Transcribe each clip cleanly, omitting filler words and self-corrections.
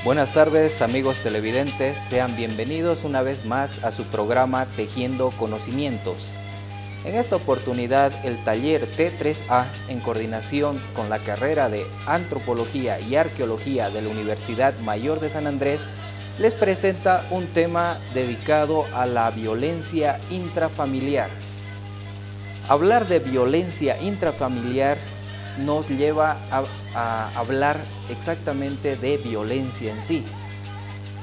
Buenas tardes, amigos televidentes, sean bienvenidos una vez más a su programa Tejiendo Conocimientos. En esta oportunidad, el taller T3A, en coordinación con la carrera de Antropología y Arqueología de la Universidad Mayor de San Andrés, les presenta un tema dedicado a la violencia intrafamiliar. Hablar de violencia intrafamiliar nos lleva a hablar exactamente de violencia en sí.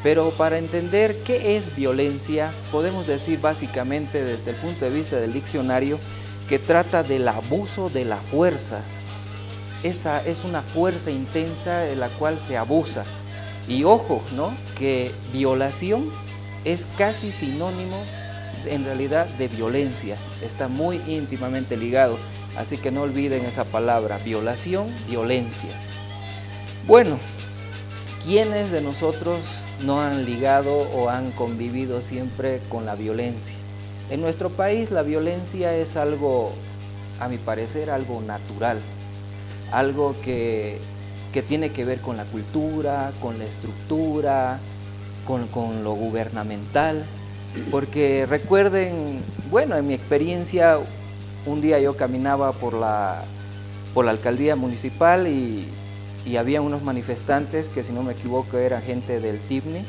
Pero para entender qué es violencia, podemos decir básicamente desde el punto de vista del diccionario que trata del abuso de la fuerza. Esa es una fuerza intensa de la cual se abusa. Y ojo, ¿no?, que violación es casi sinónimo en realidad de violencia, está muy íntimamente ligado, así que no olviden esa palabra, violación, violencia. Bueno, ¿quiénes de nosotros no han ligado o han convivido siempre con la violencia? En nuestro país la violencia es algo, a mi parecer, algo natural, algo que tiene que ver con la cultura, con la estructura, con lo gubernamental, porque recuerden, bueno, en mi experiencia, un día yo caminaba por la alcaldía municipal y había unos manifestantes que, si no me equivoco, era gente del TIBNIS,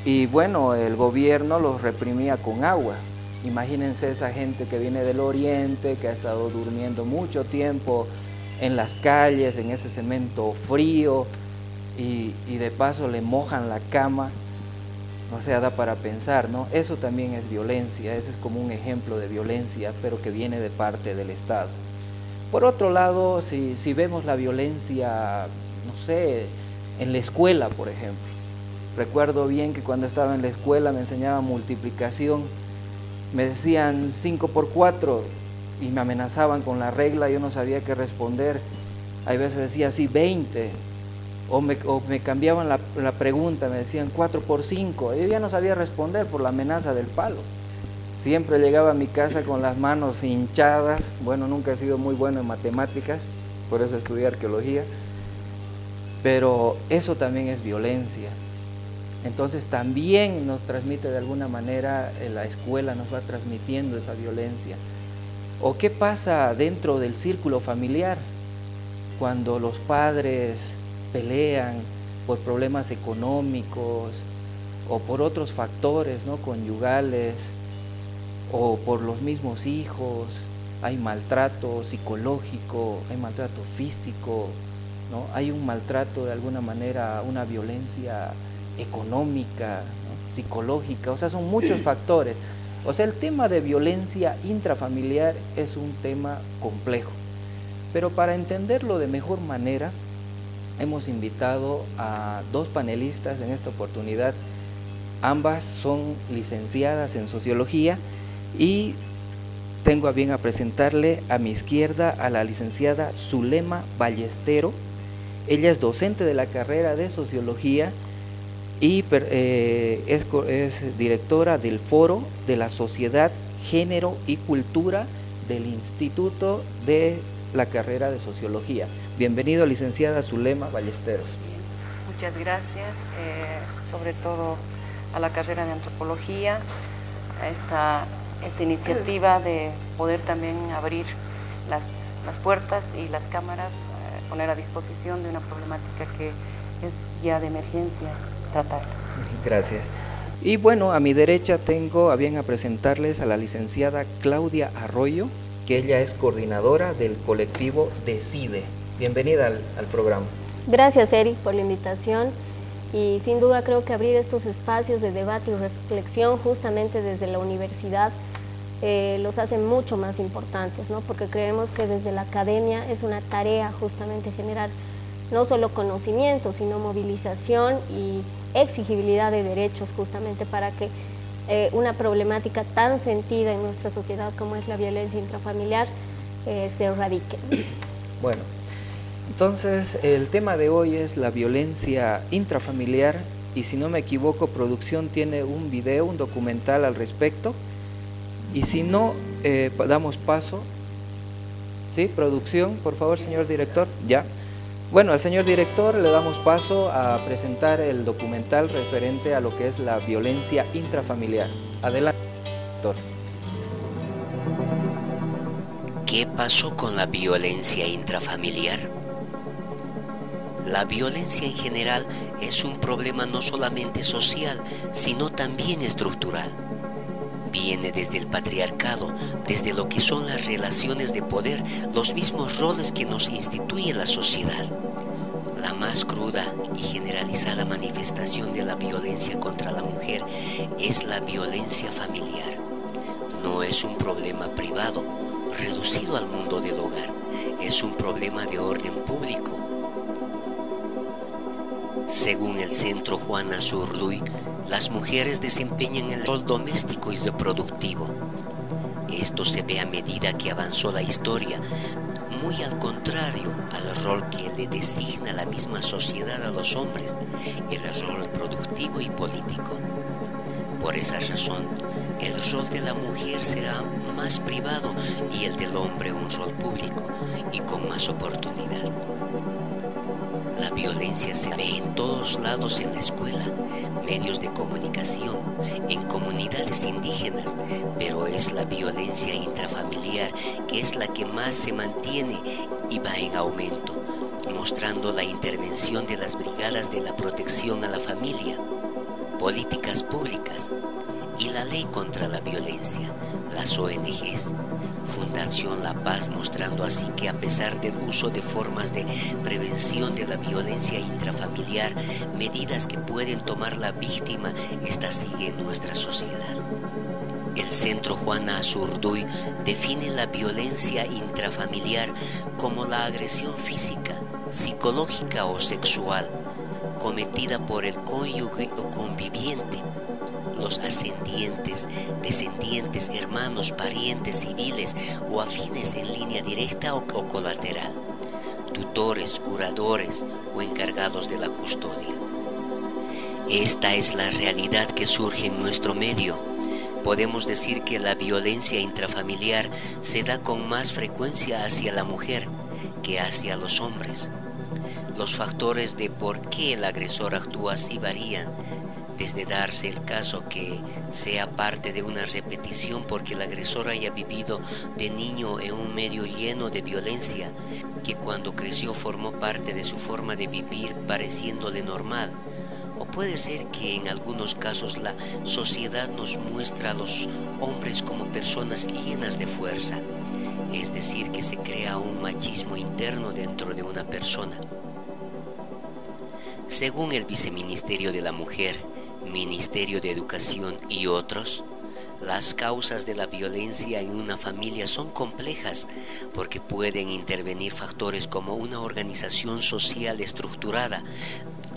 y bueno, el gobierno los reprimía con agua. Imagínense esa gente que viene del oriente, que ha estado durmiendo mucho tiempo en las calles, en ese cemento frío, y de paso le mojan la cama. O sea, da para pensar, ¿no? Eso también es violencia, ese es como un ejemplo de violencia, pero que viene de parte del Estado. Por otro lado, si vemos la violencia, no sé, en la escuela, por ejemplo. Recuerdo bien que cuando estaba en la escuela me enseñaban multiplicación, me decían 5 por 4 y me amenazaban con la regla, yo no sabía qué responder. Hay veces decía así 20, o me cambiaban la pregunta, me decían 4 por 5, yo ya no sabía responder por la amenaza del palo. Siempre llegaba a mi casa con las manos hinchadas. Bueno, nunca he sido muy bueno en matemáticas, por eso estudié arqueología, pero eso también es violencia. Entonces también nos transmite de alguna manera, la escuela nos va transmitiendo esa violencia. ¿O qué pasa dentro del círculo familiar? Cuando los padres pelean por problemas económicos o por otros factores, ¿no?, conyugales, o por los mismos hijos, hay maltrato psicológico, hay maltrato físico, ¿no? Hay un maltrato de alguna manera, una violencia económica, ¿no?, psicológica, o sea, son muchos factores. O sea, el tema de violencia intrafamiliar es un tema complejo, pero para entenderlo de mejor manera, hemos invitado a dos panelistas en esta oportunidad. Ambas son licenciadas en Sociología y tengo a bien a presentarle a mi izquierda a la licenciada Zulema Ballestero. Ella es docente de la carrera de Sociología y es directora del Foro de la Sociedad, Género y Cultura del Instituto de la carrera de Sociología. Bienvenido, licenciada Zulema Ballesteros. Bien, muchas gracias, sobre todo a la carrera de Antropología, a esta iniciativa de poder también abrir las puertas y las cámaras, poner a disposición de una problemática que es ya de emergencia tratar. Gracias. Y bueno, a mi derecha tengo a bien a presentarles a la licenciada Claudia Arroyo, que ella es coordinadora del colectivo Decide. Bienvenida al programa. Gracias, Eri, por la invitación, y sin duda creo que abrir estos espacios de debate y reflexión justamente desde la universidad los hace mucho más importantes, ¿no? Porque creemos que desde la academia es una tarea justamente generar no solo conocimiento, sino movilización y exigibilidad de derechos, justamente para que una problemática tan sentida en nuestra sociedad como es la violencia intrafamiliar se erradique. Bueno, entonces el tema de hoy es la violencia intrafamiliar, y si no me equivoco, producción tiene un video, un documental al respecto, y si no, damos paso. ¿Sí? Producción, por favor, señor director. Ya. Bueno, al señor director le damos paso a presentar el documental referente a lo que es la violencia intrafamiliar. Adelante, doctor. ¿Qué pasó con la violencia intrafamiliar? La violencia en general es un problema no solamente social, sino también estructural. Viene desde el patriarcado, desde lo que son las relaciones de poder, los mismos roles que nos instituye la sociedad. La más cruda y generalizada manifestación de la violencia contra la mujer es la violencia familiar. No es un problema privado, reducido al mundo del hogar, es un problema de orden público. Según el Centro Juana Azurduy, las mujeres desempeñan el rol doméstico y reproductivo. Esto se ve a medida que avanzó la historia, muy al contrario al rol que le designa la misma sociedad a los hombres, el rol productivo y político. Por esa razón, el rol de la mujer será más privado y el del hombre un rol público y con más oportunidad. La violencia se ve en todos lados, en la escuela, medios de comunicación, en comunidades indígenas, pero es la violencia intrafamiliar que es la que más se mantiene y va en aumento, mostrando la intervención de las brigadas de la protección a la familia, políticas públicas y la ley contra la violencia, las ONGs, Fundación La Paz, mostrando así que a pesar del uso de formas de prevención de la violencia intrafamiliar, medidas que pueden tomar la víctima, esta sigue en nuestra sociedad. El Centro Juana Azurduy define la violencia intrafamiliar como la agresión física, psicológica o sexual cometida por el cónyuge o conviviente, los ascendientes, descendientes, hermanos, parientes civiles o afines en línea directa o colateral, tutores, curadores o encargados de la custodia. Esta es la realidad que surge en nuestro medio. Podemos decir que la violencia intrafamiliar se da con más frecuencia hacia la mujer que hacia los hombres. Los factores de por qué el agresor actúa así varían, desde darse el caso que sea parte de una repetición porque el agresor haya vivido de niño en un medio lleno de violencia, que cuando creció formó parte de su forma de vivir pareciéndole normal. O puede ser que en algunos casos la sociedad nos muestra a los hombres como personas llenas de fuerza, es decir, que se crea un machismo interno dentro de una persona. Según el Viceministerio de la Mujer, Ministerio de Educación y otros, las causas de la violencia en una familia son complejas porque pueden intervenir factores como una organización social estructurada,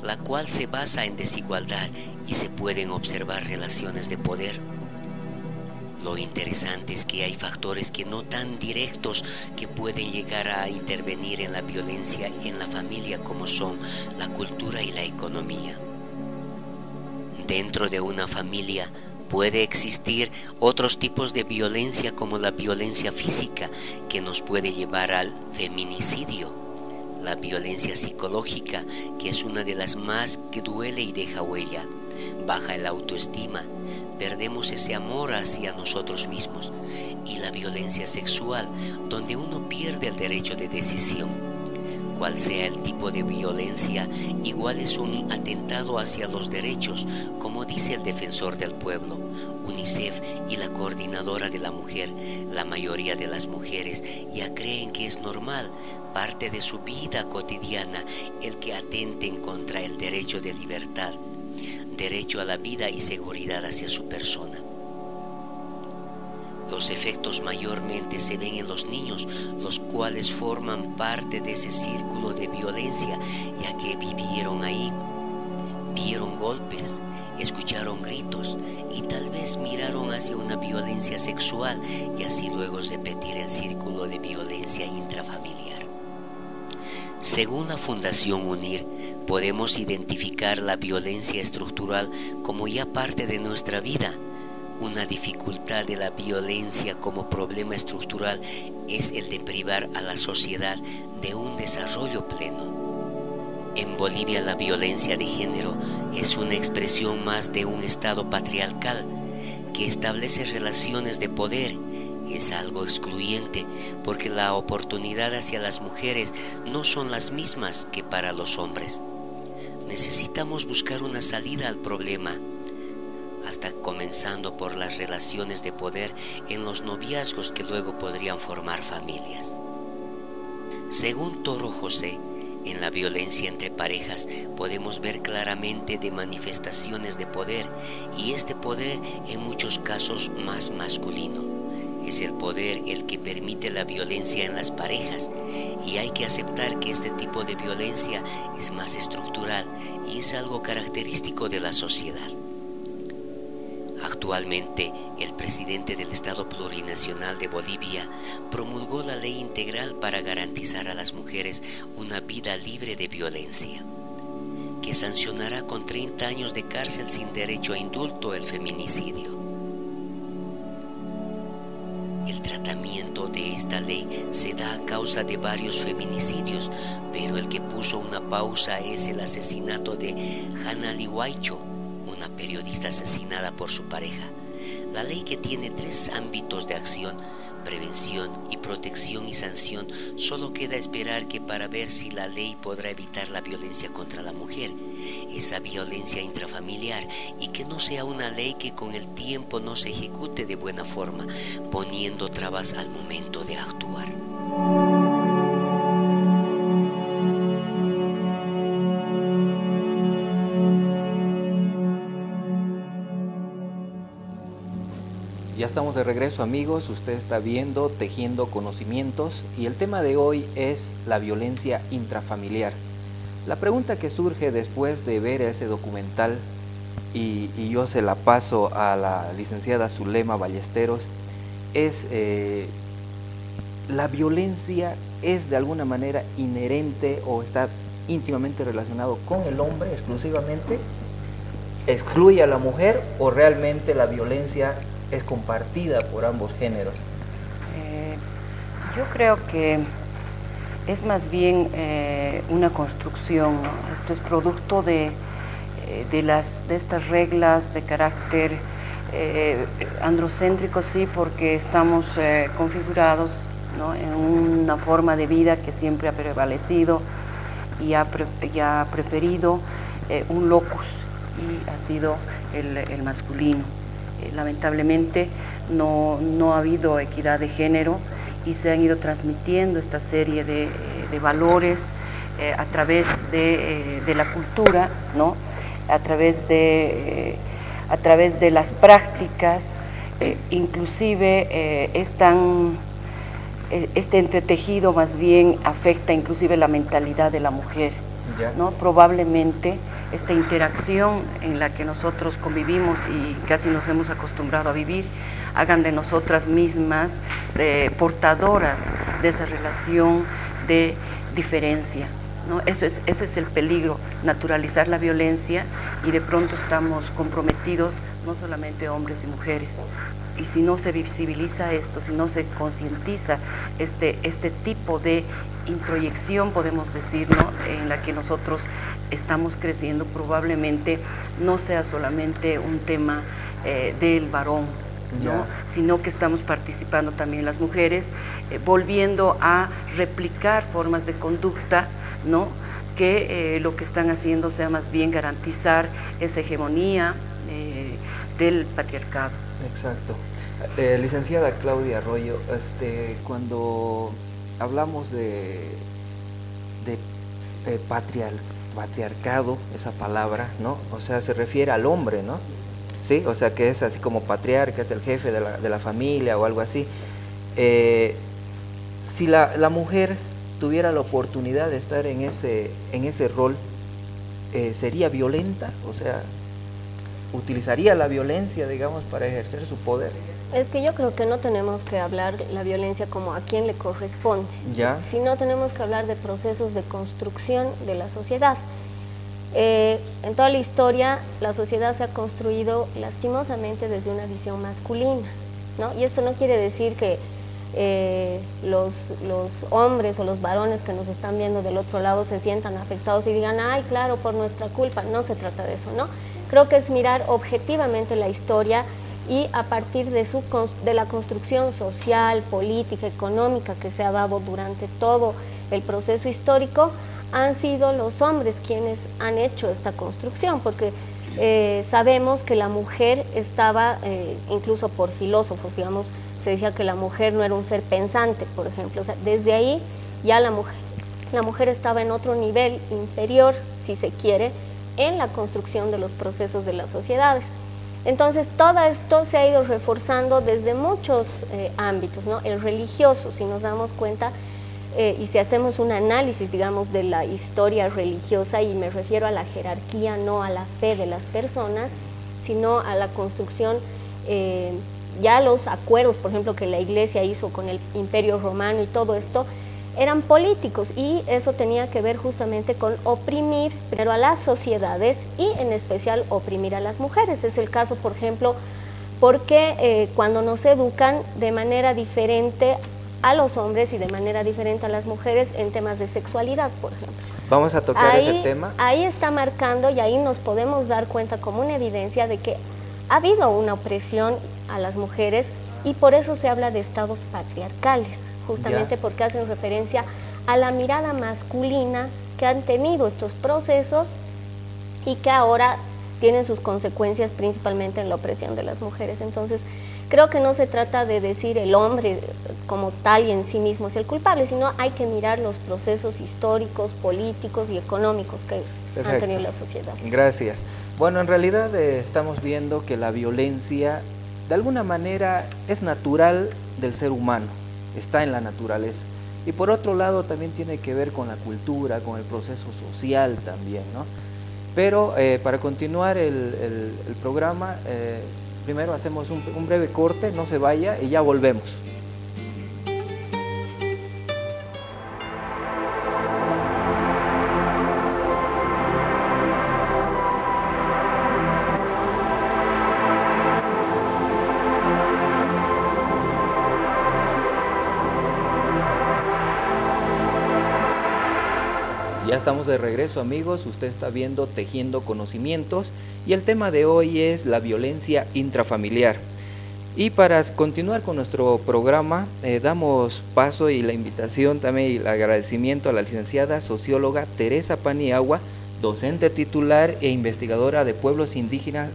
la cual se basa en desigualdad y se pueden observar relaciones de poder. Lo interesante es que hay factores que no tan directos que pueden llegar a intervenir en la violencia en la familia como son la cultura y la economía. Dentro de una familia puede existir otros tipos de violencia como la violencia física que nos puede llevar al feminicidio, la violencia psicológica que es una de las más que duele y deja huella, baja el autoestima, perdemos ese amor hacia nosotros mismos, y la violencia sexual donde uno pierde el derecho de decisión. Cual sea el tipo de violencia, igual es un atentado hacia los derechos, como dice el Defensor del Pueblo, UNICEF y la Coordinadora de la Mujer. La mayoría de las mujeres ya creen que es normal, parte de su vida cotidiana, el que atenten contra el derecho de libertad, derecho a la vida y seguridad hacia su persona. Los efectos mayormente se ven en los niños, los cuales forman parte de ese círculo de violencia, ya que vivieron ahí, vieron golpes, escucharon gritos y tal vez miraron hacia una violencia sexual y así luego repetir el círculo de violencia intrafamiliar. Según la Fundación UNIR, podemos identificar la violencia estructural como ya parte de nuestra vida. Una dificultad de la violencia como problema estructural es el de privar a la sociedad de un desarrollo pleno. En Bolivia la violencia de género es una expresión más de un Estado patriarcal que establece relaciones de poder. Es algo excluyente porque la oportunidad hacia las mujeres no son las mismas que para los hombres. Necesitamos buscar una salida al problema, hasta comenzando por las relaciones de poder en los noviazgos que luego podrían formar familias. Según Toro José, en la violencia entre parejas podemos ver claramente de manifestaciones de poder, y este poder en muchos casos más masculino. Es el poder el que permite la violencia en las parejas, y hay que aceptar que este tipo de violencia es más estructural y es algo característico de la sociedad. Actualmente, el presidente del Estado Plurinacional de Bolivia promulgó la Ley Integral para garantizar a las mujeres una vida libre de violencia, que sancionará con 30 años de cárcel sin derecho a indulto el feminicidio. El tratamiento de esta ley se da a causa de varios feminicidios, pero el que puso una pausa es el asesinato de Hanali Huaycho, una periodista asesinada por su pareja. La ley, que tiene 3 ámbitos de acción: prevención y protección y sanción, solo queda esperar que para ver si la ley podrá evitar la violencia contra la mujer, esa violencia intrafamiliar, y que no sea una ley que con el tiempo no se ejecute de buena forma, poniendo trabas al momento de actuar. Ya estamos de regreso, amigos. Usted está viendo Tejiendo Conocimientos y el tema de hoy es la violencia intrafamiliar. La pregunta que surge después de ver ese documental, y yo se la paso a la licenciada Zulema Ballesteros, es ¿la violencia es de alguna manera inherente o está íntimamente relacionado con el hombre exclusivamente? ¿Excluye a la mujer o realmente la violencia es compartida por ambos géneros? Yo creo que es más bien una construcción, ¿no? Esto es producto de estas reglas de carácter androcéntrico, sí, porque estamos configurados, ¿no?, en una forma de vida que siempre ha prevalecido y ha preferido un locus, y ha sido el masculino. Lamentablemente no ha habido equidad de género y se han ido transmitiendo esta serie de valores a través de la cultura, ¿no?, a través de las prácticas, inclusive este entretejido más bien afecta inclusive la mentalidad de la mujer, ¿no? Probablemente esta interacción en la que nosotros convivimos y casi nos hemos acostumbrado a vivir, hagan de nosotras mismas portadoras de esa relación de diferencia, ¿no? Ese es el peligro, naturalizar la violencia, y de pronto estamos comprometidos, no solamente hombres y mujeres. Y si no se visibiliza esto, si no se concientiza este tipo de introyección, podemos decir, ¿no?, en la que nosotros estamos creciendo, probablemente no sea solamente un tema del varón, ¿no?, sino que estamos participando también las mujeres, volviendo a replicar formas de conducta, ¿no?, que lo que están haciendo sea más bien garantizar esa hegemonía del patriarcado. Exacto. Licenciada Claudia Arroyo, cuando hablamos de patriarcado, esa palabra, ¿no?, o sea, se refiere al hombre, ¿no? Sí, o sea, que es así como patriarca, es el jefe de la familia o algo así. Si la mujer tuviera la oportunidad de estar en ese rol, ¿sería violenta? O sea, ¿utilizaría la violencia, digamos, para ejercer su poder? Es que yo creo que no tenemos que hablar la violencia como a quien le corresponde, sino tenemos que hablar de procesos de construcción de la sociedad. En toda la historia, la sociedad se ha construido lastimosamente desde una visión masculina, ¿no? Y esto no quiere decir que los hombres o los varones que nos están viendo del otro lado se sientan afectados y digan, ay, claro, por nuestra culpa. No se trata de eso, ¿no? Creo que es mirar objetivamente la historia y a partir de la construcción social, política, económica que se ha dado durante todo el proceso histórico, han sido los hombres quienes han hecho esta construcción, porque sabemos que la mujer estaba, incluso por filósofos, digamos, se decía que la mujer no era un ser pensante, por ejemplo. O sea, desde ahí ya la mujer estaba en otro nivel inferior, si se quiere, en la construcción de los procesos de las sociedades. Entonces, todo esto se ha ido reforzando desde muchos ámbitos, ¿no? El religioso, si nos damos cuenta, y si hacemos un análisis, digamos, de la historia religiosa, y me refiero a la jerarquía, no a la fe de las personas, sino a la construcción, ya los acuerdos, por ejemplo, que la Iglesia hizo con el Imperio Romano y todo esto, eran políticos, y eso tenía que ver justamente con oprimir pero a las sociedades y en especial oprimir a las mujeres. Es el caso, por ejemplo, porque cuando nos educan de manera diferente a los hombres y de manera diferente a las mujeres en temas de sexualidad, por ejemplo. Vamos a tocar ese tema. Ahí está marcando, y ahí nos podemos dar cuenta como una evidencia de que ha habido una opresión a las mujeres, y por eso se habla de estados patriarcales, justamente porque hacen referencia a la mirada masculina que han tenido estos procesos y que ahora tienen sus consecuencias principalmente en la opresión de las mujeres. Entonces, creo que no se trata de decir el hombre como tal y en sí mismo es el culpable, sino hay que mirar los procesos históricos, políticos y económicos que han tenido la sociedad. Gracias. Bueno, en realidad estamos viendo que la violencia de alguna manera es natural del ser humano, está en la naturaleza. Y por otro lado también tiene que ver con la cultura, con el proceso social también, ¿no? Pero para continuar el programa, primero hacemos un breve corte, no se vaya y ya volvemos. Ya estamos de regreso, amigos. Usted está viendo Tejiendo Conocimientos y el tema de hoy es la violencia intrafamiliar. Y para continuar con nuestro programa, damos paso y la invitación también y el agradecimiento a la licenciada socióloga Teresa Paniagua, docente titular e investigadora de pueblos indígenas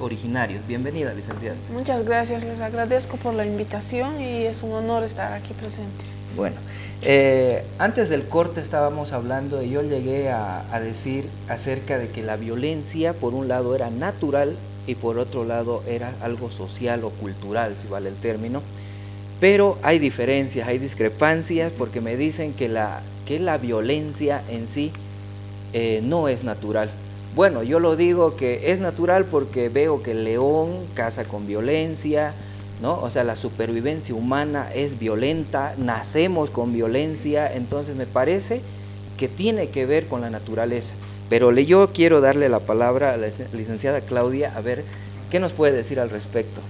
originarios. Bienvenida, licenciada. Muchas gracias, les agradezco por la invitación y es un honor estar aquí presente. Bueno, antes del corte estábamos hablando y yo llegué a decir acerca de que la violencia por un lado era natural y por otro lado era algo social o cultural, si vale el término, pero hay diferencias, hay discrepancias, porque me dicen que la violencia en sí no es natural. Bueno, yo lo digo que es natural porque veo que el león caza con violencia, ¿no? O sea, la supervivencia humana es violenta, nacemos con violencia, entonces me parece que tiene que ver con la naturaleza. Pero yo quiero darle la palabra a la licenciada Claudia, a ver qué nos puede decir al respecto.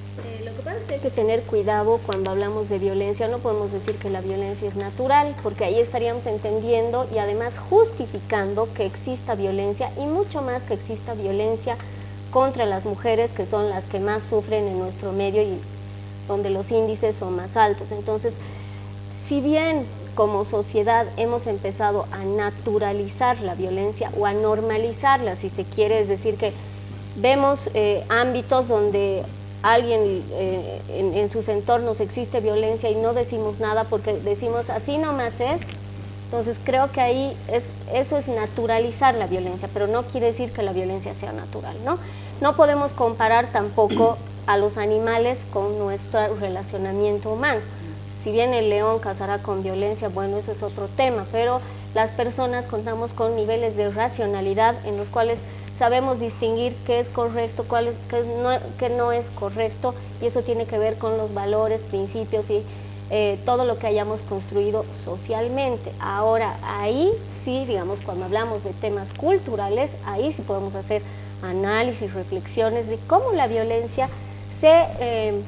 Lo que pasa es que hay que tener cuidado cuando hablamos de violencia. No podemos decir que la violencia es natural, porque ahí estaríamos entendiendo y además justificando que exista violencia, y mucho más que exista violencia contra las mujeres, que son las que más sufren en nuestro medio y donde los índices son más altos. Entonces, si bien como sociedad hemos empezado a naturalizar la violencia o a normalizarla, si se quiere, es decir, que vemos ámbitos donde alguien en sus entornos existe violencia y no decimos nada porque decimos así nomás es. Entonces creo que ahí eso es naturalizar la violencia, pero no quiere decir que la violencia sea natural, ¿no? No podemos comparar tampoco a los animales con nuestro relacionamiento humano. Si bien el león cazará con violencia, bueno, eso es otro tema, pero las personas contamos con niveles de racionalidad en los cuales sabemos distinguir qué es correcto, qué no es correcto, y eso tiene que ver con los valores, principios y todo lo que hayamos construido socialmente. Ahora, ahí sí, digamos, cuando hablamos de temas culturales, ahí sí podemos hacer análisis, reflexiones de cómo la violencia se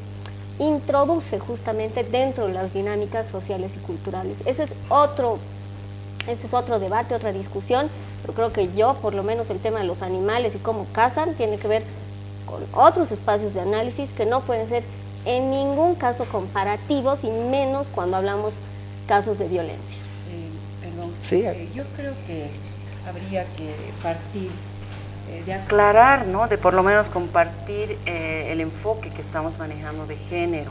introduce justamente dentro de las dinámicas sociales y culturales. Ese es otro debate, otra discusión, pero creo que yo, por lo menos el tema de los animales y cómo cazan, tiene que ver con otros espacios de análisis que no pueden ser en ningún caso comparativos y menos cuando hablamos casos de violencia. Perdón, sí. Yo creo que habría que partir de aclarar, ¿no? De por lo menos compartir el enfoque que estamos manejando de género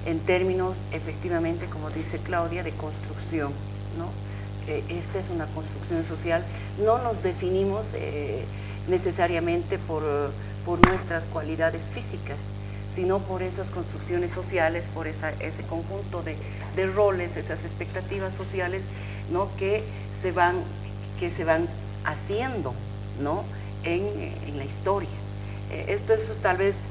en términos, efectivamente, como dice Claudia, de construcción, ¿no? Esta es una construcción social, no nos definimos necesariamente por nuestras cualidades físicas, sino por esas construcciones sociales, por ese conjunto de roles, esas expectativas sociales, ¿no? que se van haciendo, ¿no? en la historia. Esto es tal vez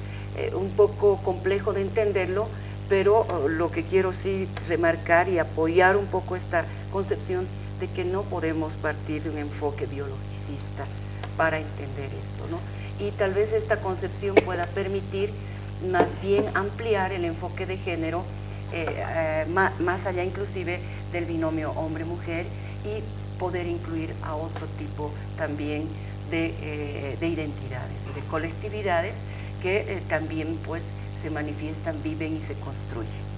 un poco complejo de entenderlo, pero lo que quiero sí remarcar y apoyar un poco esta concepción de que no podemos partir de un enfoque biologicista para entender esto, ¿no? Y tal vez esta concepción pueda permitir más bien ampliar el enfoque de género más allá inclusive del binomio hombre-mujer y poder incluir a otro tipo también de identidades y de colectividades que también pues se manifiestan, viven y se construyen.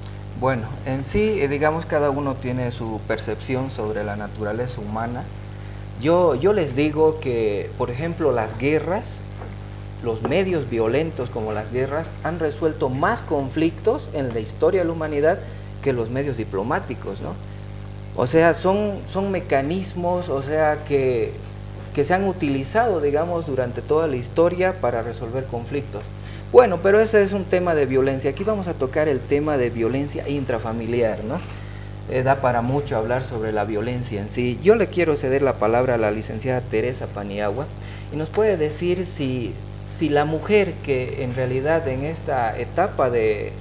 Bueno, en sí, digamos, cada uno tiene su percepción sobre la naturaleza humana. Yo les digo que, por ejemplo, las guerras, los medios violentos como las guerras han resuelto más conflictos en la historia de la humanidad que los medios diplomáticos, ¿no? O sea, son mecanismos, o sea, que se han utilizado, digamos, durante toda la historia para resolver conflictos. Bueno, pero ese es un tema de violencia. Aquí vamos a tocar el tema de violencia intrafamiliar, ¿no? Da para mucho hablar sobre la violencia en sí. Yo le quiero ceder la palabra a la licenciada Teresa Paniagua y nos puede decir si la mujer que en realidad en esta etapa de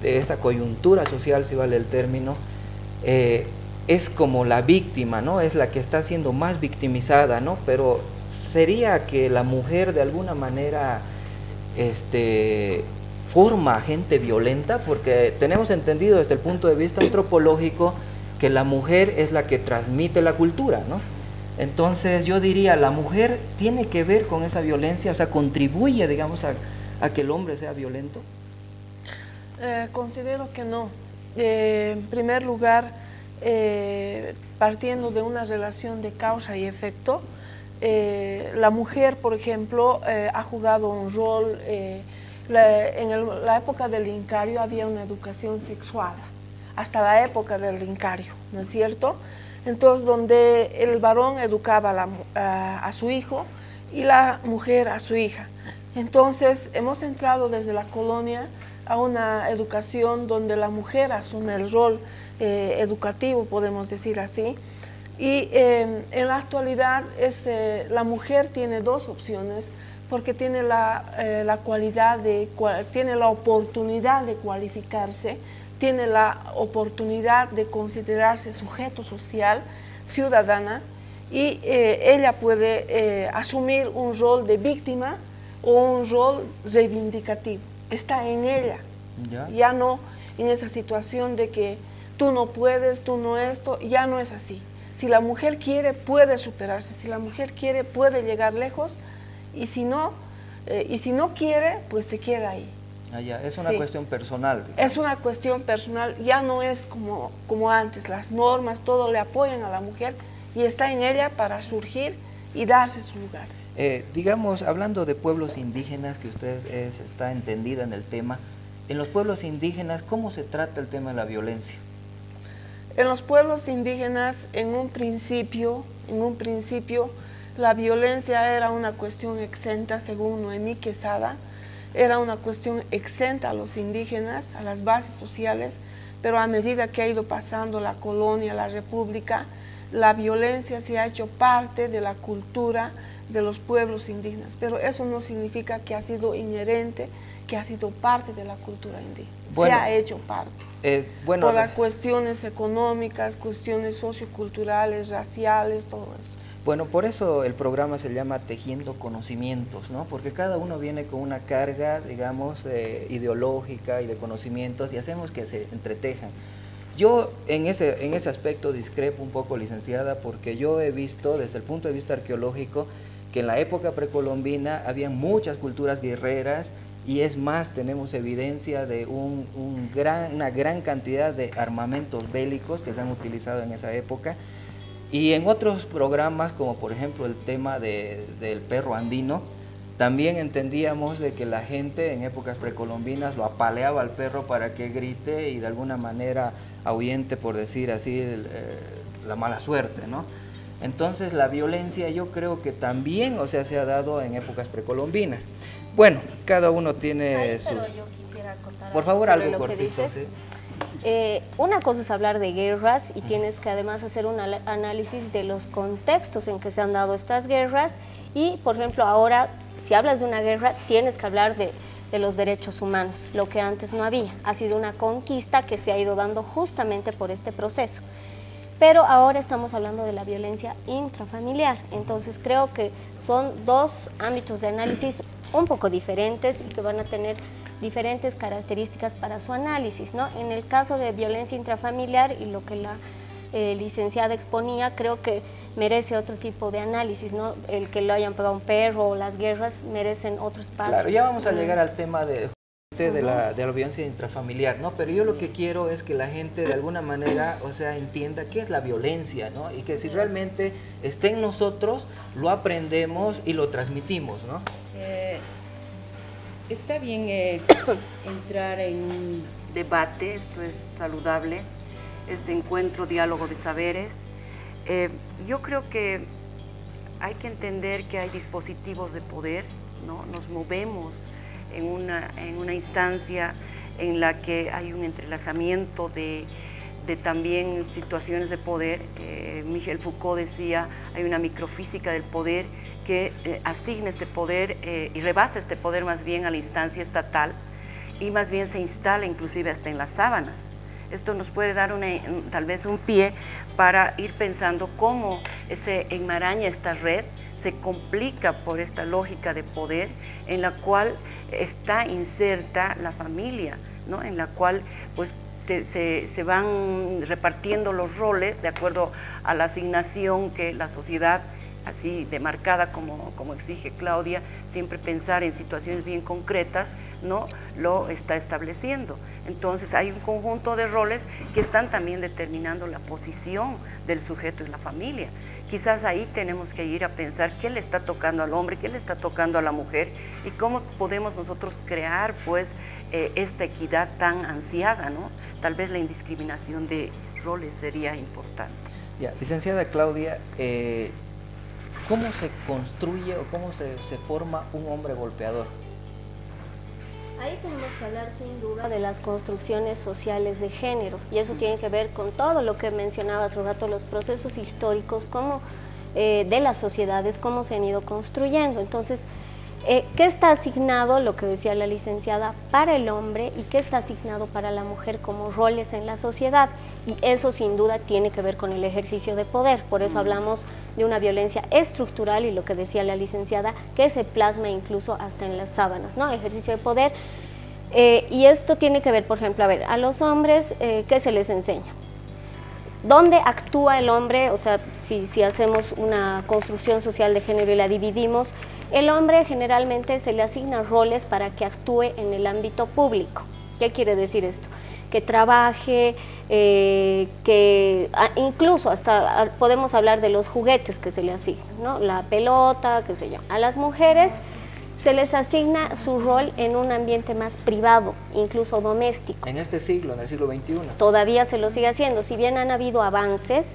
esta coyuntura social, si vale el término, es como la víctima, ¿no? Es la que está siendo más victimizada, ¿no? Pero ¿sería que la mujer de alguna manera forma gente violenta? Porque tenemos entendido desde el punto de vista antropológico que la mujer es la que transmite la cultura, ¿no? Entonces yo diría, ¿la mujer tiene que ver con esa violencia? O sea, ¿contribuye, digamos, a que el hombre sea violento? Considero que no. En primer lugar, partiendo de una relación de causa y efecto, la mujer, por ejemplo, ha jugado un rol, en la época del Incario había una educación sexual, hasta la época del Incario, ¿no es cierto? Entonces, donde el varón educaba a su hijo y la mujer a su hija. Entonces, hemos entrado desde la colonia a una educación donde la mujer asume el rol educativo, podemos decir así, y en la actualidad la mujer tiene dos opciones, porque tiene la tiene la oportunidad de cualificarse, tiene la oportunidad de considerarse sujeto social, ciudadana, y ella puede asumir un rol de víctima o un rol reivindicativo. Está en ella, ya no en esa situación de que tú no puedes, tú no esto, ya no es así. Si la mujer quiere, puede superarse, si la mujer quiere, puede llegar lejos, y si no quiere, pues se queda ahí. Es una cuestión personal. Digamos. Es una cuestión personal, ya no es como antes, las normas, todo le apoyan a la mujer y está en ella para surgir y darse su lugar. Digamos, hablando de pueblos indígenas, que usted está entendida en el tema, en los pueblos indígenas, ¿cómo se trata el tema de la violencia? En los pueblos indígenas, en un principio, la violencia era una cuestión exenta, según Noemí Quesada, era una cuestión exenta a los indígenas, a las bases sociales, pero a medida que ha ido pasando la colonia, la república, la violencia se ha hecho parte de la cultura de los pueblos indígenas, pero eso no significa que ha sido inherente, que ha sido parte de la cultura indígena, se ha hecho parte. Por las cuestiones económicas, cuestiones socioculturales, raciales, todo eso. Bueno, por eso el programa se llama Tejiendo Conocimientos, ¿no? Porque cada uno viene con una carga, digamos, ideológica y de conocimientos y hacemos que se entretejan. Yo en ese aspecto discrepo un poco, licenciada, porque yo he visto desde el punto de vista arqueológico que en la época precolombina había muchas culturas guerreras y es más, tenemos evidencia de una gran cantidad de armamentos bélicos que se han utilizado en esa época. Y en otros programas, como por ejemplo el tema del perro andino, también entendíamos de que la gente en épocas precolombinas lo apaleaba al perro para que grite y de alguna manera ahuyente, por decir así, la mala suerte, ¿no? Entonces la violencia yo creo que también, o sea, se ha dado en épocas precolombinas. Bueno, cada uno tiene su... Pero yo quisiera contar por favor, sobre algo lo que cortito, dices. ¿sí? Una cosa es hablar de guerras y tienes que además hacer un análisis de los contextos en que se han dado estas guerras y, por ejemplo, ahora, si hablas de una guerra, tienes que hablar de los derechos humanos, lo que antes no había. Ha sido una conquista que se ha ido dando justamente por este proceso. Pero ahora estamos hablando de la violencia intrafamiliar, entonces creo que son dos ámbitos de análisis un poco diferentes y que van a tener diferentes características para su análisis, ¿no? En el caso de violencia intrafamiliar y lo que la licenciada exponía, creo que merece otro tipo de análisis, ¿no? El que lo hayan pegado a un perro o las guerras merecen otro espacio. Claro, ya vamos a llegar al tema de la violencia intrafamiliar, ¿no? Pero yo lo que quiero es que la gente de alguna manera, o sea, entienda qué es la violencia, ¿no? Y que si realmente está en nosotros, lo aprendemos y lo transmitimos, ¿no? Está bien entrar en un debate, esto es saludable, este encuentro, diálogo de saberes. Yo creo que hay que entender que hay dispositivos de poder, ¿no? Nos movemos en una instancia en la que hay un entrelazamiento de también situaciones de poder. Michel Foucault decía, hay una microfísica del poder que asigna este poder y rebasa este poder más bien a la instancia estatal y más bien se instala inclusive hasta en las sábanas. Esto nos puede dar tal vez un pie para ir pensando cómo se enmaraña esta red, se complica por esta lógica de poder en la cual está inserta la familia, ¿no? En la cual pues se van repartiendo los roles de acuerdo a la asignación que la sociedad, así demarcada como exige Claudia, siempre pensar en situaciones bien concretas, ¿no? Lo está estableciendo. Entonces hay un conjunto de roles que están también determinando la posición del sujeto en la familia. Quizás ahí tenemos que ir a pensar qué le está tocando al hombre, qué le está tocando a la mujer y cómo podemos nosotros crear pues esta equidad tan ansiada, ¿no? Tal vez la indiscriminación de roles sería importante. Ya, licenciada Claudia, ¿cómo se construye o cómo se forma un hombre golpeador? Ahí tenemos que hablar sin duda de las construcciones sociales de género y eso tiene que ver con todo lo que mencionaba hace un rato, los procesos históricos de las sociedades, cómo se han ido construyendo. Entonces, ¿qué está asignado, lo que decía la licenciada, para el hombre y qué está asignado para la mujer como roles en la sociedad? Y eso sin duda tiene que ver con el ejercicio de poder, por eso hablamos de una violencia estructural y lo que decía la licenciada, que se plasma incluso hasta en las sábanas, ¿no? Ejercicio de poder. Y esto tiene que ver, por ejemplo, a los hombres, ¿qué se les enseña? ¿Dónde actúa el hombre? O sea, si hacemos una construcción social de género y la dividimos, el hombre generalmente se le asigna roles para que actúe en el ámbito público. ¿Qué quiere decir esto? Que trabaje, incluso hasta podemos hablar de los juguetes que se le asignan, ¿no? La pelota, qué sé yo. A las mujeres se les asigna su rol en un ambiente más privado, incluso doméstico. En este siglo, en el siglo XXI. Todavía se lo sigue haciendo, si bien han habido avances,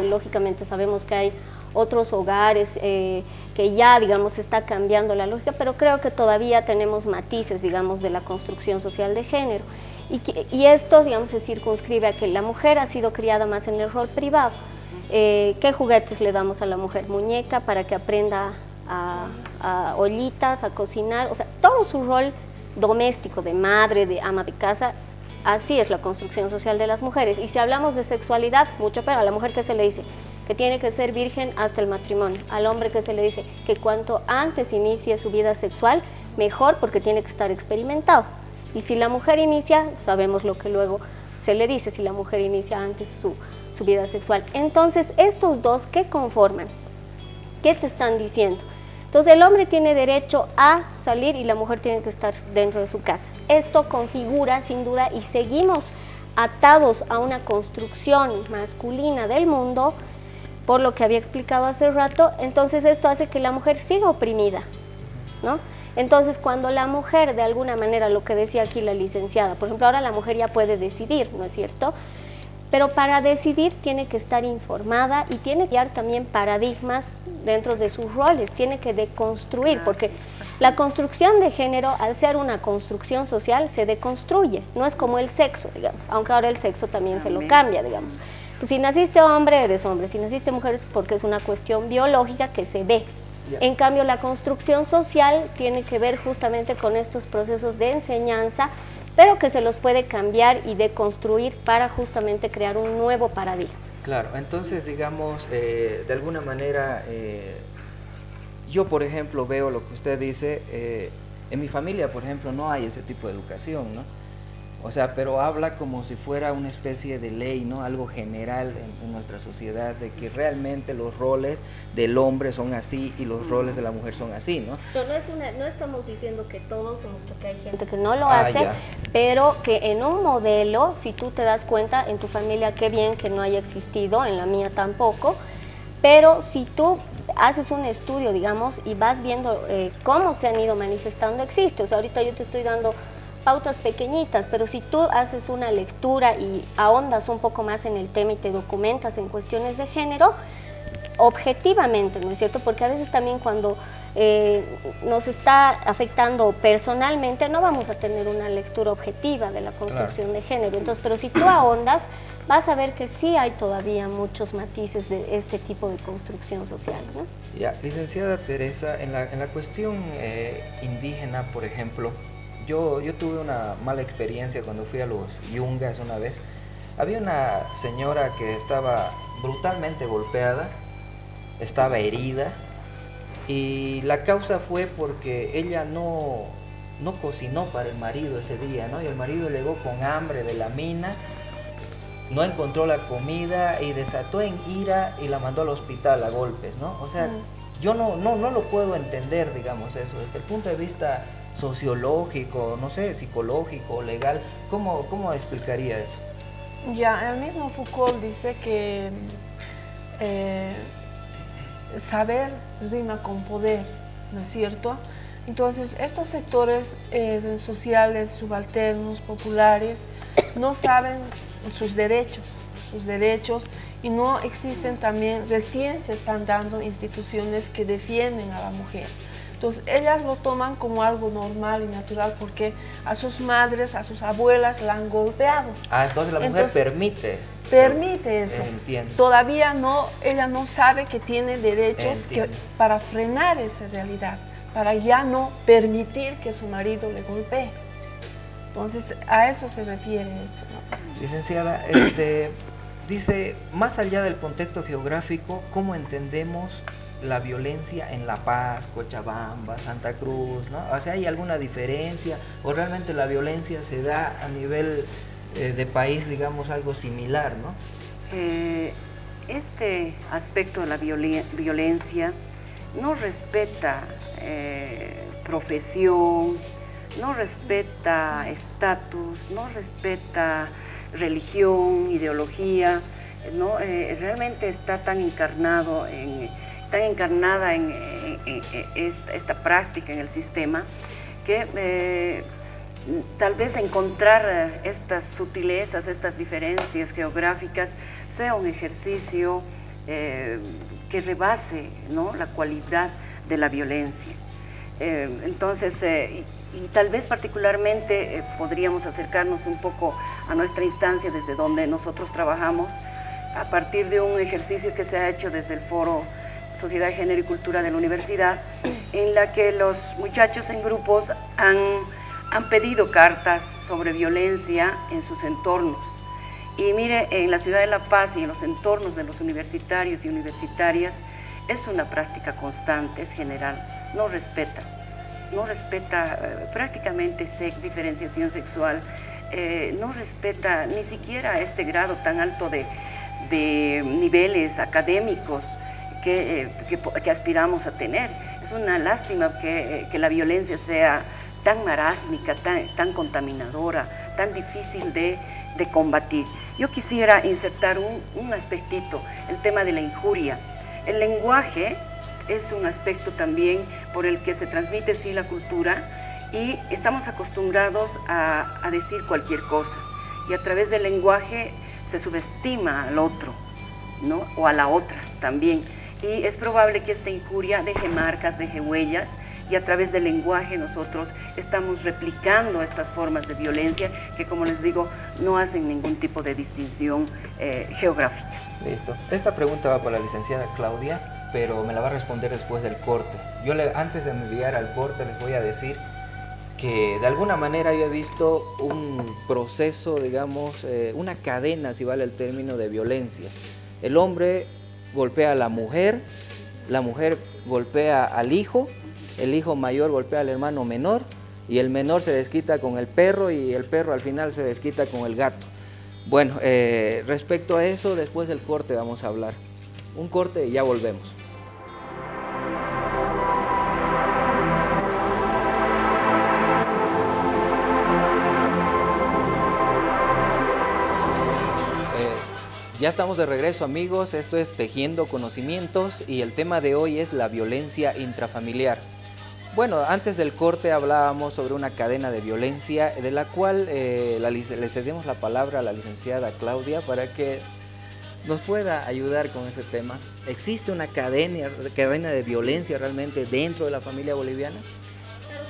lógicamente sabemos que hay otros hogares que ya, digamos, está cambiando la lógica, pero creo que todavía tenemos matices, digamos, de la construcción social de género. Y esto, digamos, se circunscribe a que la mujer ha sido criada más en el rol privado. ¿Qué juguetes le damos a la mujer? Muñeca para que aprenda a ollitas, a cocinar, o sea, todo su rol doméstico, de madre, de ama de casa, así es la construcción social de las mujeres. Y si hablamos de sexualidad, mucho peor, a la mujer que se le dice, que tiene que ser virgen hasta el matrimonio. Al hombre que se le dice que cuanto antes inicie su vida sexual, mejor, porque tiene que estar experimentado. Y si la mujer inicia, sabemos lo que luego se le dice, si la mujer inicia antes su vida sexual. Entonces, estos dos, ¿qué conforman? ¿Qué te están diciendo? Entonces, el hombre tiene derecho a salir y la mujer tiene que estar dentro de su casa. Esto configura, sin duda, y seguimos atados a una construcción masculina del mundo, por lo que había explicado hace rato. Entonces esto hace que la mujer siga oprimida, ¿no? Entonces cuando la mujer, de alguna manera, lo que decía aquí la licenciada, por ejemplo, ahora la mujer ya puede decidir, ¿no es cierto? Pero para decidir tiene que estar informada y tiene que dar también paradigmas dentro de sus roles, tiene que deconstruir, porque la construcción de género, al ser una construcción social, se deconstruye, no es como el sexo, digamos, aunque ahora el sexo también se lo cambia, digamos. Pues si naciste hombre, eres hombre, si naciste mujer es porque es una cuestión biológica que se ve. En cambio, la construcción social tiene que ver justamente con estos procesos de enseñanza, pero que se los puede cambiar y deconstruir para justamente crear un nuevo paradigma. Claro, entonces digamos, de alguna manera, yo por ejemplo veo lo que usted dice, en mi familia por ejemplo no hay ese tipo de educación, ¿no? O sea, pero habla como si fuera una especie de ley, ¿no? Algo general en nuestra sociedad, de que realmente los roles del hombre son así y los roles de la mujer son así, ¿no? Pero no estamos diciendo que todos somos, porque hay gente que no lo hace, ya. Pero que en un modelo, si tú te das cuenta, en tu familia qué bien que no haya existido, en la mía tampoco, pero si tú haces un estudio, digamos, y vas viendo cómo se han ido manifestando, existe. O sea, ahorita yo te estoy dando pautas pequeñitas, pero si tú haces una lectura y ahondas un poco más en el tema y te documentas en cuestiones de género, objetivamente, ¿no es cierto? Porque a veces también cuando nos está afectando personalmente, no vamos a tener una lectura objetiva de la construcción de género. Entonces, pero si tú ahondas, vas a ver que sí hay todavía muchos matices de este tipo de construcción social, ¿no? Ya, licenciada Teresa, en la cuestión indígena, por ejemplo, yo tuve una mala experiencia cuando fui a los Yungas una vez. Había una señora que estaba brutalmente golpeada, estaba herida, y la causa fue porque ella no cocinó para el marido ese día, ¿no? Y el marido llegó con hambre de la mina, no encontró la comida y desató en ira y la mandó al hospital a golpes, ¿no? O sea, yo no lo puedo entender, digamos, eso, desde el punto de vista sociológico, no sé, psicológico, legal. ¿Cómo explicaría eso? Ya, el mismo Foucault dice que saber rima con poder, ¿no es cierto? Entonces, estos sectores sociales, subalternos, populares, no saben sus derechos y no existen también, recién se están dando instituciones que defienden a la mujer. Entonces, ellas lo toman como algo normal y natural porque a sus madres, a sus abuelas la han golpeado. Entonces la mujer permite eso. Entiendo. Todavía no, ella no sabe que tiene derechos para frenar esa realidad, para ya no permitir que su marido le golpee. Entonces, a eso se refiere esto, ¿no? Licenciada, dice, más allá del contexto geográfico, ¿cómo entendemos la violencia en La Paz, Cochabamba, Santa Cruz, ¿no? O sea, ¿hay alguna diferencia o realmente la violencia se da a nivel de país, digamos, algo similar, ¿no? Este aspecto de la violencia no respeta profesión, no respeta estatus, no respeta religión, ideología, ¿no? Realmente está tan encarnada en esta práctica, en el sistema, que tal vez encontrar estas sutilezas, estas diferencias geográficas, sea un ejercicio que rebase, ¿no?, la cualidad de la violencia. Entonces, y tal vez particularmente podríamos acercarnos un poco a nuestra instancia desde donde nosotros trabajamos, a partir de un ejercicio que se ha hecho desde el Foro Sociedad, Género y Cultura de la Universidad, en la que los muchachos en grupos han pedido cartas sobre violencia en sus entornos. Y mire, en la ciudad de La Paz y en los entornos de los universitarios y universitarias es una práctica constante, es general, no respeta prácticamente diferenciación sexual, no respeta ni siquiera este grado tan alto de niveles académicos que aspiramos a tener. Es una lástima que la violencia sea tan marásmica, tan contaminadora, tan difícil de combatir. Yo quisiera insertar un aspectito, el tema de la injuria. El lenguaje es un aspecto también por el que se transmite sí la cultura y estamos acostumbrados a decir cualquier cosa y a través del lenguaje se subestima al otro, ¿no? O a la otra también. Y es probable que esta injuria deje marcas, deje huellas, y a través del lenguaje nosotros estamos replicando estas formas de violencia que, como les digo, no hacen ningún tipo de distinción geográfica. Listo. Esta pregunta va para la licenciada Claudia, pero me la va a responder después del corte. Antes de enviar al corte les voy a decir que de alguna manera yo he visto un proceso, digamos, una cadena, si vale el término, de violencia. El hombre golpea a la mujer golpea al hijo, el hijo mayor golpea al hermano menor y el menor se desquita con el perro y el perro al final se desquita con el gato. Bueno, respecto a eso, después del corte vamos a hablar. Un corte y ya volvemos. Ya estamos de regreso, amigos. Esto es Tejiendo Conocimientos y el tema de hoy es la violencia intrafamiliar. Bueno, antes del corte hablábamos sobre una cadena de violencia de la cual le cedemos la palabra a la licenciada Claudia para que nos pueda ayudar con ese tema. ¿Existe una cadena de violencia realmente dentro de la familia boliviana?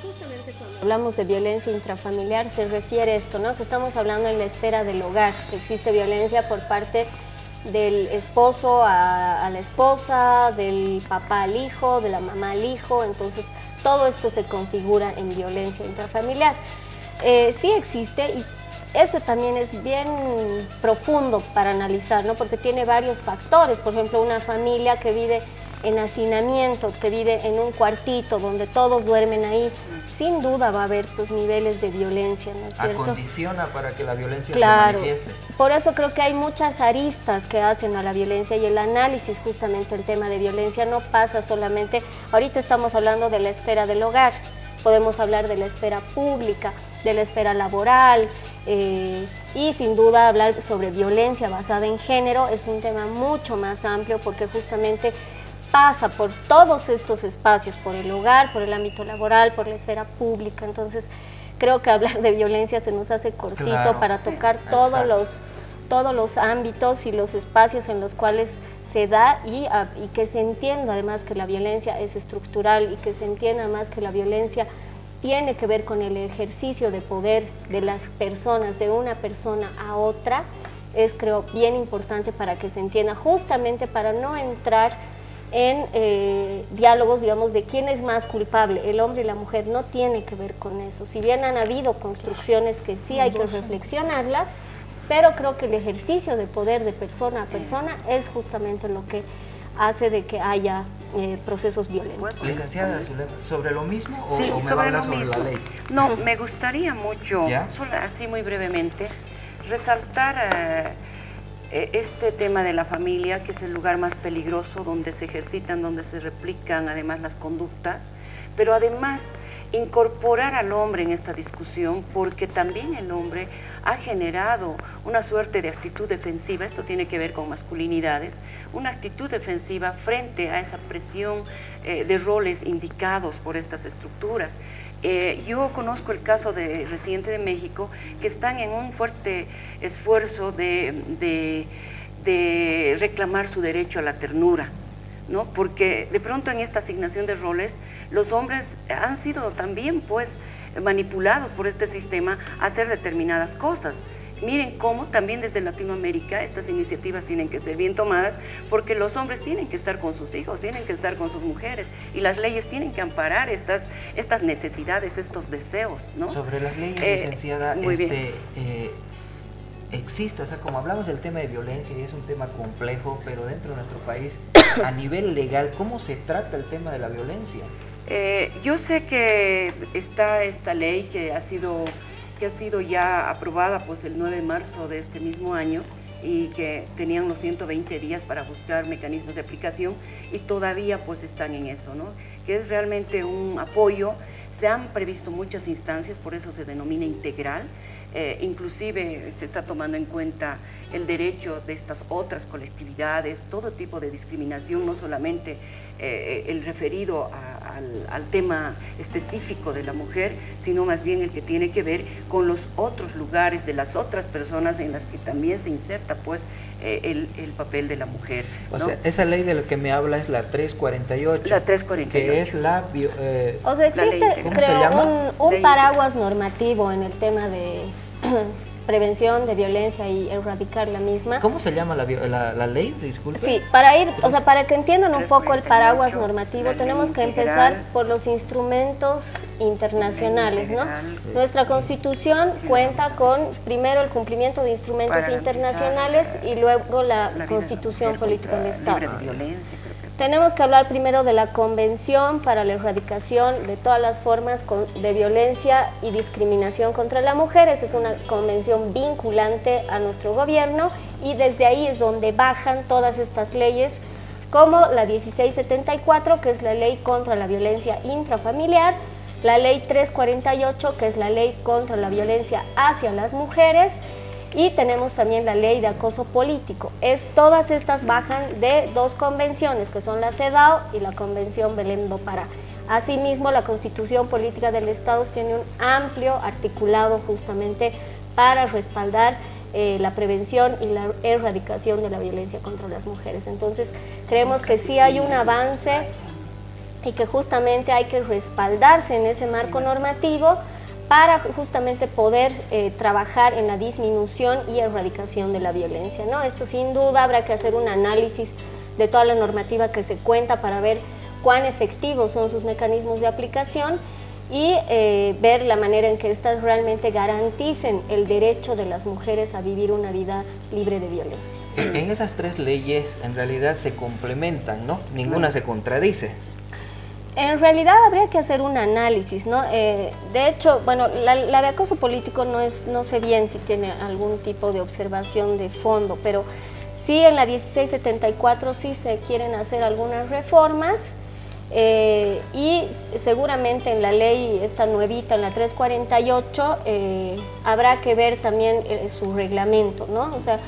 Justamente cuando hablamos de violencia intrafamiliar se refiere a esto, ¿no? Que estamos hablando en la esfera del hogar, que existe violencia por parte del esposo a la esposa, del papá al hijo, de la mamá al hijo, entonces todo esto se configura en violencia intrafamiliar. Sí existe y eso también es bien profundo para analizar, ¿no? Porque tiene varios factores, por ejemplo, una familia que vive en hacinamiento, que vive en un cuartito donde todos duermen ahí, sin duda va a haber pues niveles de violencia, ¿no es cierto? Acondiciona para que la violencia se manifieste. Por eso creo que hay muchas aristas que hacen a la violencia y el análisis justamente el tema de violencia no pasa solamente, ahorita estamos hablando de la esfera del hogar, podemos hablar de la esfera pública, de la esfera laboral, y sin duda hablar sobre violencia basada en género es un tema mucho más amplio porque justamente pasa por todos estos espacios, por el hogar, por el ámbito laboral, por la esfera pública. Entonces creo que hablar de violencia se nos hace cortito, claro, para tocar todos los ámbitos y los espacios en los cuales se da y que se entienda además que la violencia es estructural y que se entienda además que la violencia tiene que ver con el ejercicio de poder de las personas, de una persona a otra, es creo bien importante para que se entienda, justamente para no entrar en diálogos, digamos, de quién es más culpable, el hombre y la mujer, no tiene que ver con eso. Si bien han habido construcciones que sí hay que reflexionarlas, pero creo que el ejercicio de poder de persona a persona es justamente lo que hace de que haya procesos violentos. Licenciada Zulema, ¿sobre lo mismo o, sí, o me sobre va a hablar lo sobre mismo. la ley? No, me gustaría mucho, solo así muy brevemente, resaltar este tema de la familia, que es el lugar más peligroso donde se ejercitan, donde se replican además las conductas, pero además incorporar al hombre en esta discusión, porque también el hombre ha generado una suerte de actitud defensiva, esto tiene que ver con masculinidades, una actitud defensiva frente a esa presión de roles indicados por estas estructuras. Yo conozco el caso reciente de México, que están en un fuerte esfuerzo de reclamar su derecho a la ternura, ¿no? Porque de pronto en esta asignación de roles los hombres han sido también pues manipulados por este sistema a hacer determinadas cosas. Miren cómo también desde Latinoamérica estas iniciativas tienen que ser bien tomadas, porque los hombres tienen que estar con sus hijos, tienen que estar con sus mujeres, y las leyes tienen que amparar estas necesidades, estos deseos, ¿no? Sobre las leyes, licenciada, existe, o sea, como hablamos del tema de violencia y es un tema complejo, pero dentro de nuestro país, a nivel legal, ¿cómo se trata el tema de la violencia? Yo sé que está esta ley que ha sido ya aprobada pues el 9 de marzo de este mismo año y que tenían los 120 días para buscar mecanismos de aplicación y todavía pues están en eso, ¿no? Que es realmente un apoyo. Se han previsto muchas instancias, por eso se denomina integral. Inclusive se está tomando en cuenta el derecho de estas otras colectividades, todo tipo de discriminación, no solamente el referido al tema específico de la mujer, sino más bien el que tiene que ver con los otros lugares de las otras personas en las que también se inserta pues el papel de la mujer, ¿no? O sea, esa ley de la que me habla es la 348. La 348. Que es la... o sea, existe, creo, un paraguas normativo en el tema de prevención de violencia y erradicar la misma. ¿Cómo se llama la ley? Disculpe. Sí, para que entiendan un poco el paraguas normativo, tenemos que empezar por los instrumentos internacionales, ¿no? Nuestra Constitución cuenta con primero el cumplimiento de instrumentos internacionales y luego la Constitución Política del Estado. Tenemos que hablar primero de la Convención para la Erradicación de todas las formas de violencia y discriminación contra la mujer. Esa es una convención vinculante a nuestro gobierno y desde ahí es donde bajan todas estas leyes, como la 1674, que es la ley contra la violencia intrafamiliar, la ley 348, que es la ley contra la violencia hacia las mujeres, y tenemos también la ley de acoso político. Todas estas bajan de dos convenciones, que son la CEDAW y la Convención Belém do Pará. Asimismo, la Constitución Política del Estado tiene un amplio articulado justamente para respaldar la prevención y la erradicación de la violencia contra las mujeres. Entonces, creemos que sí hay un avance y que justamente hay que respaldarse en ese marco normativo para justamente poder trabajar en la disminución y erradicación de la violencia, ¿no? Esto sin duda habrá que hacer un análisis de toda la normativa que se cuenta para ver cuán efectivos son sus mecanismos de aplicación y ver la manera en que éstas realmente garanticen el derecho de las mujeres a vivir una vida libre de violencia. En esas tres leyes en realidad se complementan, ¿no? Ninguna se contradice. En realidad habría que hacer un análisis, ¿no? De hecho, bueno, la de acoso político no sé bien si tiene algún tipo de observación de fondo, pero sí en la 1674 sí se quieren hacer algunas reformas y seguramente en la ley esta nuevita, en la 348, habrá que ver también su reglamento, ¿no? O sea,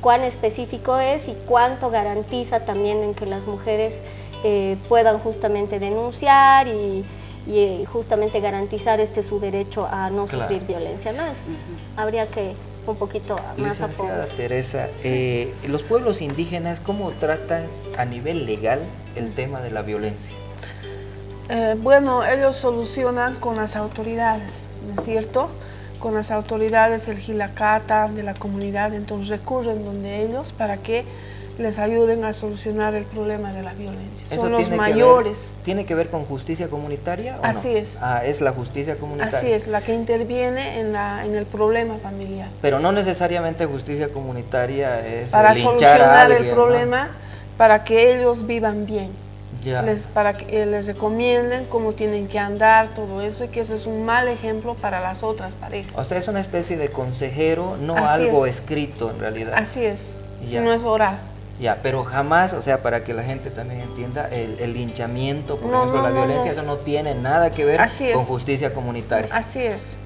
cuán específico es y cuánto garantiza también en que las mujeres puedan justamente denunciar y justamente garantizar su derecho a no sufrir violencia, ¿no? Habría que un poquito más a fondo. Licenciada Teresa, los pueblos indígenas, ¿cómo tratan a nivel legal el tema de la violencia? Bueno, ellos solucionan con las autoridades, ¿no es cierto? Con las autoridades, el Gilacata de la comunidad, entonces recurren donde ellos para que les ayuden a solucionar el problema de la violencia. Son los mayores. ¿Tiene que ver con justicia comunitaria o Así es. Ah, es la justicia comunitaria. Así es, la que interviene en el problema familiar. Pero no necesariamente justicia comunitaria es para solucionar a alguien, el problema, ¿no? Para que ellos vivan bien. Ya. Para que les recomienden cómo tienen que andar, todo eso, y que eso es un mal ejemplo para las otras parejas. O sea, es una especie de consejero, no Así algo es. Escrito en realidad. Así es, Ya. si no es oral. Ya, pero jamás, o sea, para que la gente también entienda, el linchamiento, por ejemplo, la violencia, eso no tiene nada que ver con justicia comunitaria. Así es.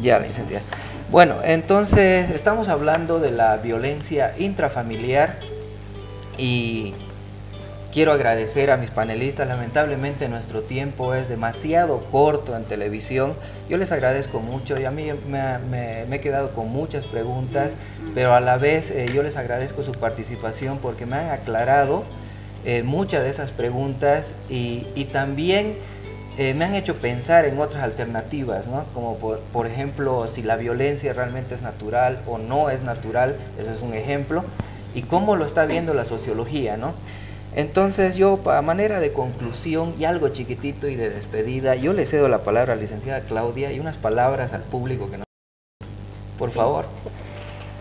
Ya, licenciada. Bueno, entonces estamos hablando de la violencia intrafamiliar y quiero agradecer a mis panelistas. Lamentablemente nuestro tiempo es demasiado corto en televisión. Yo les agradezco mucho y a mí me he quedado con muchas preguntas, pero a la vez yo les agradezco su participación porque me han aclarado muchas de esas preguntas y también me han hecho pensar en otras alternativas, ¿no? Como por ejemplo, si la violencia realmente es natural o no es natural, ese es un ejemplo, y cómo lo está viendo la sociología, ¿no? Entonces yo, a manera de conclusión y algo chiquitito y de despedida, yo le cedo la palabra a la licenciada Claudia y unas palabras al público que nos... Por favor.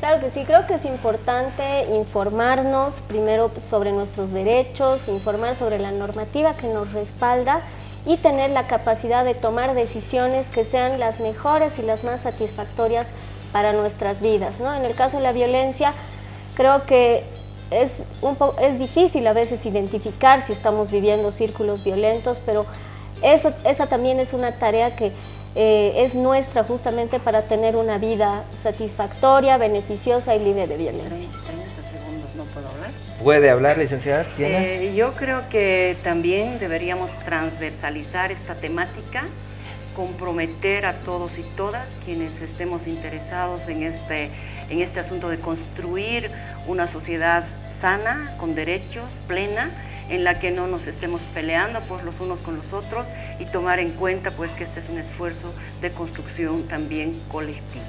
Claro que sí, creo que es importante informarnos primero sobre nuestros derechos, informar sobre la normativa que nos respalda y tener la capacidad de tomar decisiones que sean las mejores y las más satisfactorias para nuestras vidas, ¿no? En el caso de la violencia, creo que es difícil a veces identificar si estamos viviendo círculos violentos, pero esa también es una tarea que es nuestra justamente para tener una vida satisfactoria, beneficiosa y libre de violencia. 30 segundos, no puedo hablar. ¿Puede hablar, licenciada? ¿Tienes? Yo creo que también deberíamos transversalizar esta temática, comprometer a todos y todas quienes estemos interesados en este asunto de construir una sociedad sana, con derechos, plena, en la que no nos estemos peleando pues los unos con los otros y tomar en cuenta pues que este es un esfuerzo de construcción también colectivo.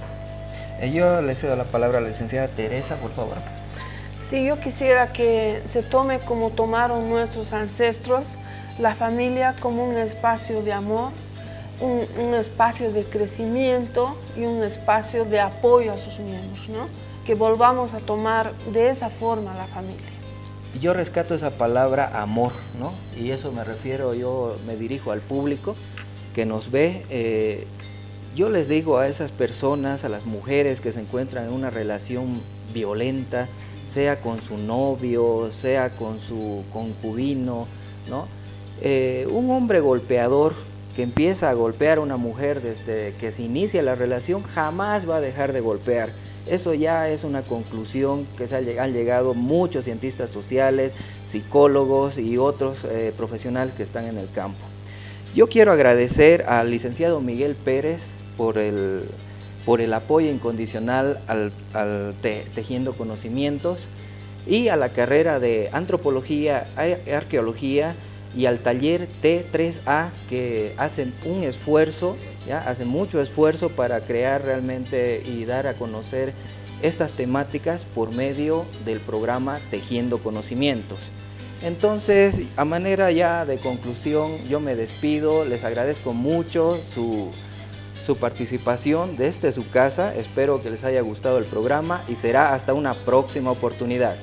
Yo le cedo la palabra a la licenciada Teresa, por favor. Sí, yo quisiera que se tome como tomaron nuestros ancestros, la familia como un espacio de amor, un espacio de crecimiento y un espacio de apoyo a sus miembros, ¿no? Que volvamos a tomar de esa forma la familia. Yo rescato esa palabra amor, ¿no? Y eso me refiero, yo me dirijo al público que nos ve. Yo les digo a esas personas, a las mujeres que se encuentran en una relación violenta, sea con su novio, sea con su concubino, ¿no? Un hombre golpeador que empieza a golpear a una mujer desde que se inicia la relación jamás va a dejar de golpear. Eso ya es una conclusión que han llegado muchos cientistas sociales, psicólogos y otros profesionales que están en el campo. Yo quiero agradecer al licenciado Miguel Pérez por el apoyo incondicional al Tejiendo Conocimientos y a la carrera de Antropología, Arqueología y al taller T3A que hacen un esfuerzo, hacen mucho esfuerzo para crear realmente y dar a conocer estas temáticas por medio del programa Tejiendo Conocimientos. Entonces, a manera ya de conclusión, yo me despido, les agradezco mucho su participación desde su casa, espero que les haya gustado el programa y será hasta una próxima oportunidad.